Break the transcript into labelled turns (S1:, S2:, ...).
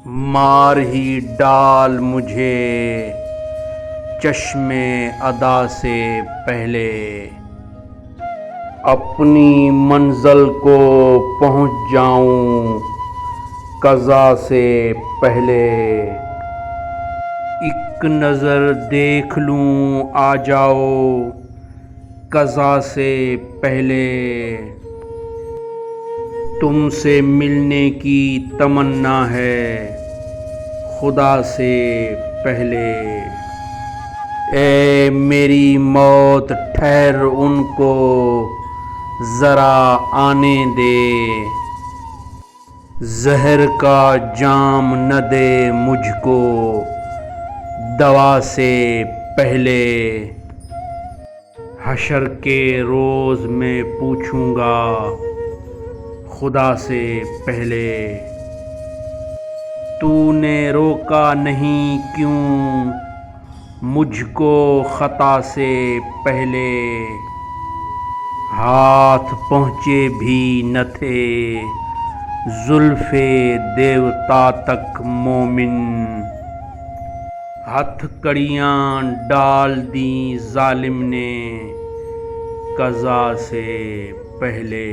S1: مار ہی ڈال مجھے چشم ادا سے پہلے، اپنی منزل کو پہنچ جاؤں قضا سے پہلے، ایک نظر دیکھ لوں آ جاؤ قضا سے پہلے، تم سے ملنے کی تمنا ہے خدا سے پہلے، اے میری موت ٹھہر ان کو ذرا آنے دے، زہر کا جام نہ دے مجھ کو دوا سے پہلے، حشر کے روز میں پوچھوں گا خدا سے پہلے، تو نے روکا نہیں کیوں مجھ کو خطا سے پہلے، ہاتھ پہنچے بھی نہ تھے زلف دیوتا تک مومن، ہتھ کڑیاں ڈال دیں ظالم نے قضا سے پہلے۔